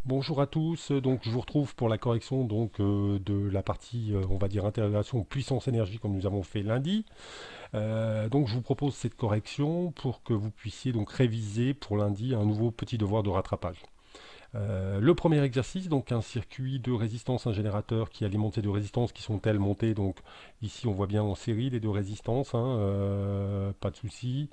Bonjour à tous, donc je vous retrouve pour la correction de la partie on va dire intégration puissance énergie comme nous avons fait lundi. Donc je vous propose cette correction pour que vous puissiez donc réviser pour lundi un nouveau petit devoir de rattrapage. Le premier exercice, donc un circuit de résistance, un générateur qui est alimenté de résistances qui sont elles montées, donc ici on voit bien en série les deux résistances, hein, pas de souci.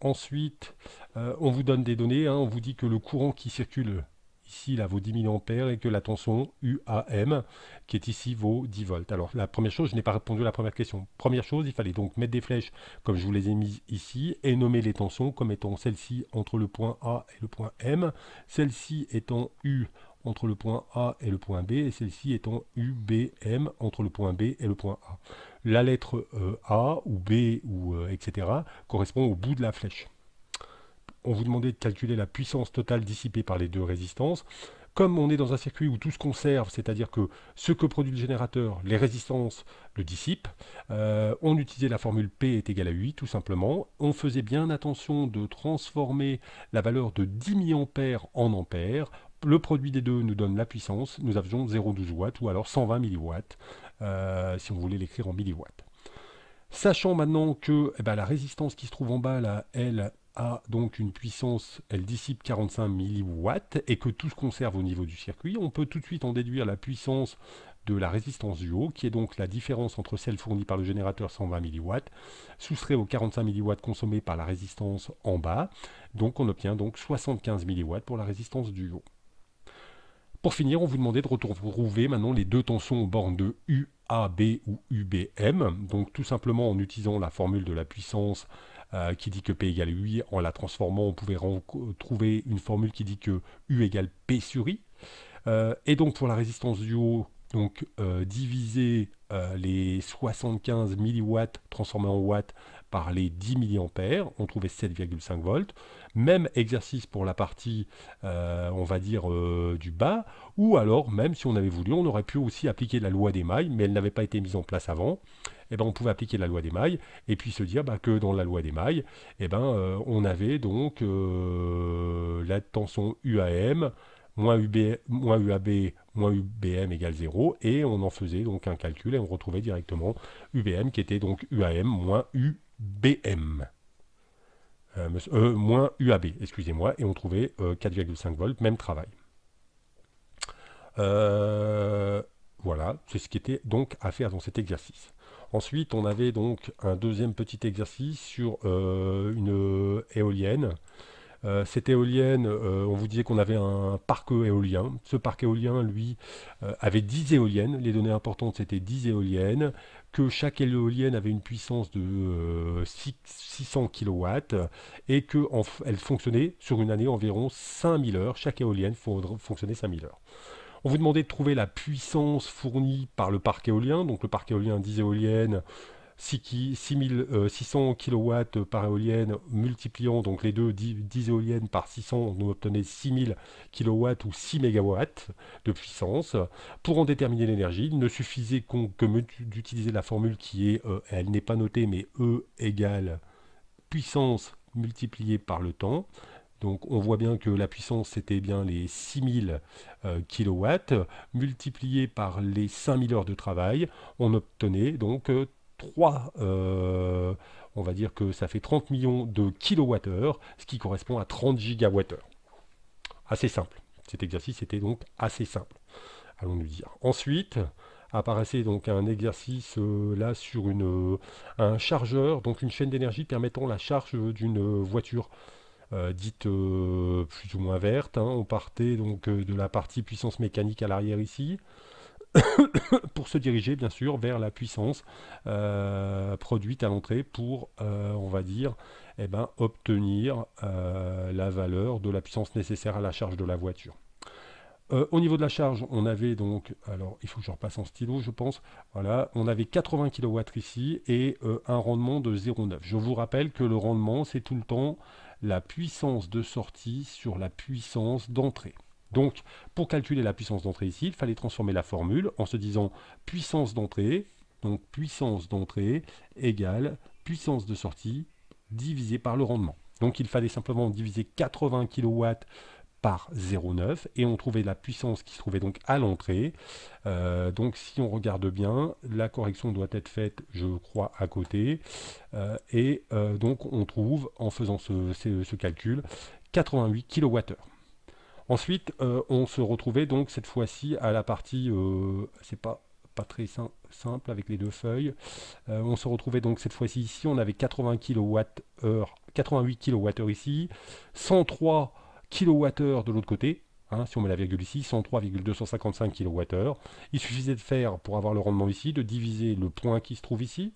Ensuite, on vous donne des données, hein, on vous dit que le courant qui circule ici là vaut 10 milliampères et que la tension UAM qui est ici vaut 10 volts. Alors la première chose, je n'ai pas répondu à la première question. Première chose, il fallait donc mettre des flèches comme je vous les ai mises ici et nommer les tensions comme étant celle-ci entre le point A et le point M, celle-ci étant U entre le point A et le point B et celle-ci étant UBM entre le point B et le point A. La lettre A ou B ou etc. correspond au bout de la flèche. On vous demandait de calculer la puissance totale dissipée par les deux résistances. Comme on est dans un circuit où tout se conserve, c'est-à-dire que ce que produit le générateur, les résistances le dissipent, on utilisait la formule P est égal à 8 tout simplement. On faisait bien attention de transformer la valeur de 10 milliampères en ampères. Le produit des deux nous donne la puissance. Nous avions 0,12 watts ou alors 120 milliwatts si on voulait l'écrire en milliwatts. Sachant maintenant que la résistance qui se trouve en bas, là, elle a donc une puissance, elle dissipe 45 milliwatts et que tout se conserve au niveau du circuit, on peut tout de suite en déduire la puissance de la résistance du haut, qui est donc la différence entre celle fournie par le générateur 120 milliwatts, soustrait aux 45 milliwatts consommés par la résistance en bas. Donc on obtient donc 75 milliwatts pour la résistance du haut. Pour finir, on vous demandait de retrouver maintenant les deux tensions aux bornes de UAB ou UBM. Donc tout simplement en utilisant la formule de la puissance qui dit que P égale 8, en la transformant, on pouvait trouver une formule qui dit que U égale P sur I. Et donc pour la résistance du haut, donc diviser les 75 milliwatts transformés en watts par les 10 milliampères, on trouvait 7,5 volts. Même exercice pour la partie, on va dire, du bas, ou alors, même si on avait voulu, on aurait pu aussi appliquer la loi des mailles, mais elle n'avait pas été mise en place avant. Et on pouvait appliquer la loi des mailles, et puis se dire que dans la loi des mailles, on avait donc la tension UAM, moins UAB, moins UBM égale 0, et on en faisait donc un calcul, et on retrouvait directement UBM qui était donc UAM moins UBM. Moins UAB, excusez-moi, et on trouvait 4,5 volts, même travail. Voilà, c'est ce qui était donc à faire dans cet exercice. Ensuite, on avait donc un deuxième petit exercice sur une éolienne. Cette éolienne, on vous disait qu'on avait un parc éolien. Ce parc éolien, lui, avait 10 éoliennes. Les données importantes, c'était 10 éoliennes. Que chaque éolienne avait une puissance de 600 kW et qu'elle fonctionnait sur une année environ 5000 heures. Chaque éolienne fonctionnait 5000 heures. On vous demandait de trouver la puissance fournie par le parc éolien. Donc le parc éolien, 10 éoliennes, 600 kW par éolienne, multipliant donc les deux 10 éoliennes par 600, on obtenait 6000 kW ou 6 MW de puissance. Pour en déterminer l'énergie, il ne suffisait d'utiliser la formule qui est, elle n'est pas notée, mais E égale puissance multipliée par le temps. Donc on voit bien que la puissance c'était bien les 6000 kW multiplié par les 5000 heures de travail. On obtenait donc 3, on va dire que ça fait 30 millions de kilowattheures, ce qui correspond à 30 gigawattheures. Assez simple. Cet exercice était donc assez simple, allons-nous dire. Ensuite, apparaissait donc un exercice là sur un chargeur, donc une chaîne d'énergie permettant la charge d'une voiture dite plus ou moins verte. Hein. On partait donc de la partie puissance mécanique à l'arrière ici, pour se diriger bien sûr vers la puissance produite à l'entrée pour, on va dire, obtenir la valeur de la puissance nécessaire à la charge de la voiture. Au niveau de la charge, on avait donc, alors il faut que je repasse en stylo je pense, voilà, on avait 80 kW ici et un rendement de 0,9. Je vous rappelle que le rendement c'est tout le temps la puissance de sortie sur la puissance d'entrée. Donc, pour calculer la puissance d'entrée ici, il fallait transformer la formule en se disant puissance d'entrée, donc puissance d'entrée égale puissance de sortie divisé par le rendement. Donc, il fallait simplement diviser 80 kW par 0,9 et on trouvait la puissance qui se trouvait donc à l'entrée. Donc si on regarde bien, la correction doit être faite, je crois, à côté. Donc on trouve, en faisant ce calcul, 88 kWh. Ensuite, on se retrouvait donc cette fois-ci à la partie, c'est pas très simple avec les deux feuilles. On se retrouvait donc cette fois-ci ici, on avait 80 kWh, 88 kWh ici, 103 kWh de l'autre côté. Hein, si on met la virgule ici, 103,255 kWh. Il suffisait de faire, pour avoir le rendement ici, de diviser le point qui se trouve ici,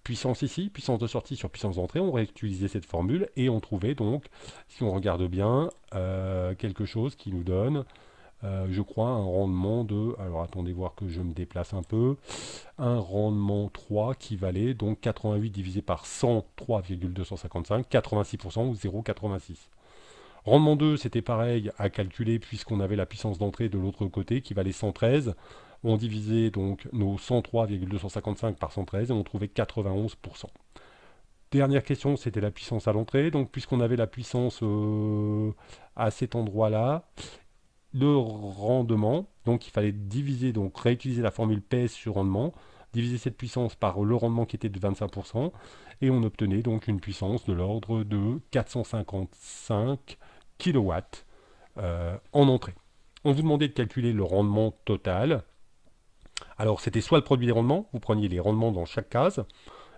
puissance ici, puissance de sortie sur puissance d'entrée, on réutilisait cette formule et on trouvait donc, si on regarde bien, quelque chose qui nous donne, je crois, un rendement de, alors attendez voir que je me déplace un peu, un rendement 3 qui valait donc 88 divisé par 103,255, 86% ou 0,86. Rendement 2, c'était pareil à calculer puisqu'on avait la puissance d'entrée de l'autre côté qui valait 113. On divisait donc nos 103,255 par 113 et on trouvait 91%. Dernière question, c'était la puissance à l'entrée. Donc puisqu'on avait la puissance à cet endroit-là, le rendement, donc il fallait diviser, donc réutiliser la formule PS sur rendement, diviser cette puissance par le rendement qui était de 25%, et on obtenait donc une puissance de l'ordre de 455 kW en entrée. On vous demandait de calculer le rendement total. Alors c'était soit le produit des rendements, vous preniez les rendements dans chaque case,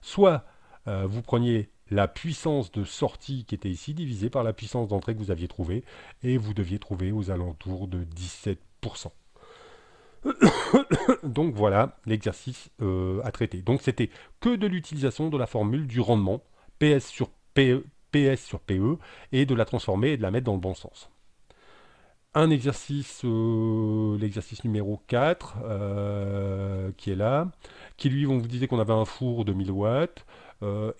soit vous preniez la puissance de sortie qui était ici divisée par la puissance d'entrée que vous aviez trouvée, et vous deviez trouver aux alentours de 17%. Donc voilà l'exercice à traiter. Donc c'était que de l'utilisation de la formule du rendement, PS sur PE, et de la transformer et de la mettre dans le bon sens. Un exercice, l'exercice numéro 4, qui est là, qui lui, on vous disait qu'on avait un four de 1000 watts,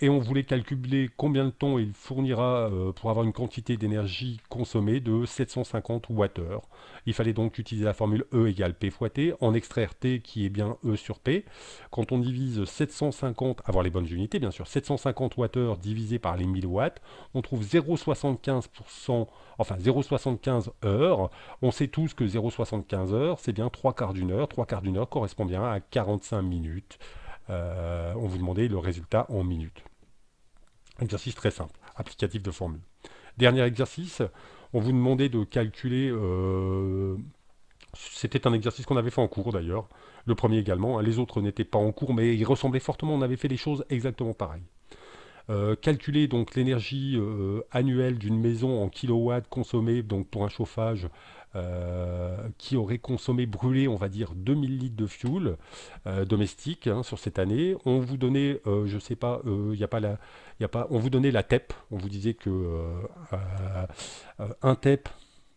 et on voulait calculer combien de temps il fournira pour avoir une quantité d'énergie consommée de 750 Wh. Il fallait donc utiliser la formule E égale P fois T, en extraire T qui est bien E sur P. Quand on divise 750, avoir les bonnes unités bien sûr, 750 Wh divisé par les 1000 watts, on trouve 0,75%, enfin 0,75 heures. On sait tous que 0,75 heures, c'est bien 3 quarts d'une heure. 3 quarts d'une heure correspond bien à 45 minutes. On vous demandait le résultat en minutes. Exercice très simple, applicatif de formule. Dernier exercice, on vous demandait de calculer, c'était un exercice qu'on avait fait en cours d'ailleurs, le premier également, hein, les autres n'étaient pas en cours mais ils ressemblaient fortement, on avait fait les choses exactement pareilles. Calculer donc l'énergie annuelle d'une maison en kilowatts consommée donc pour un chauffage qui aurait consommé, brûlé, on va dire 2000 litres de fuel domestique hein, sur cette année. On vous donnait, je sais pas, on vous donnait la TEP. On vous disait que un TEP,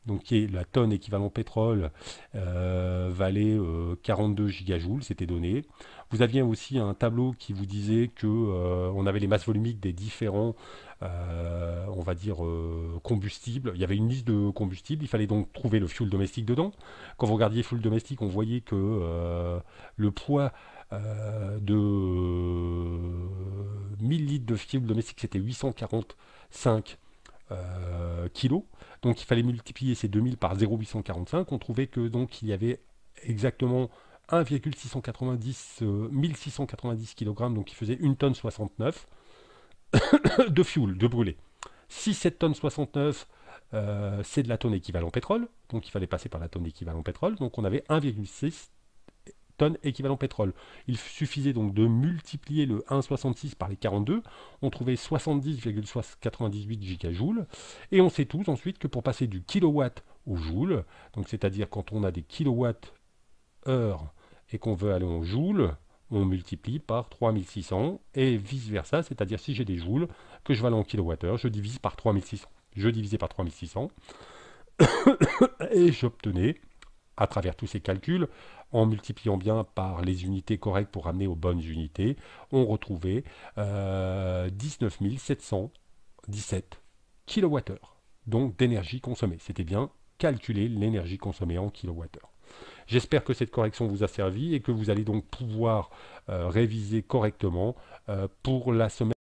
donc qui est la tonne équivalent pétrole, valait 42 gigajoules, c'était donné. Vous aviez aussi un tableau qui vous disait que on avait les masses volumiques des différents, on va dire, combustibles. Il y avait une liste de combustibles, il fallait donc trouver le fuel domestique dedans. Quand vous regardiez fuel domestique, on voyait que le poids de 1000 litres de fuel domestique, c'était 845 kilos. Donc il fallait multiplier ces 2000 par 0,845. On trouvait que donc il y avait exactement 1690 kg, donc il faisait 1 tonne 69 de fuel, de brûlé. Si cette tonne 69, c'est de la tonne équivalent pétrole, donc il fallait passer par la tonne équivalent pétrole, donc on avait 1,6 tonnes équivalent pétrole. Il suffisait donc de multiplier le 1,66 par les 42, on trouvait 70,98 gigajoules, et on sait tous ensuite que pour passer du kilowatt au joule, donc c'est-à-dire quand on a des kilowatts heure et qu'on veut aller en joules, on multiplie par 3600 et vice versa, c'est-à-dire si j'ai des joules que je veux aller en kilowattheure, je divise par 3600. Je divisais par 3600 et j'obtenais, à travers tous ces calculs, en multipliant bien par les unités correctes pour ramener aux bonnes unités, on retrouvait 19 717 kWh, donc d'énergie consommée. C'était bien calculer l'énergie consommée en kilowattheure. J'espère que cette correction vous a servi et que vous allez donc pouvoir réviser correctement pour la semaine.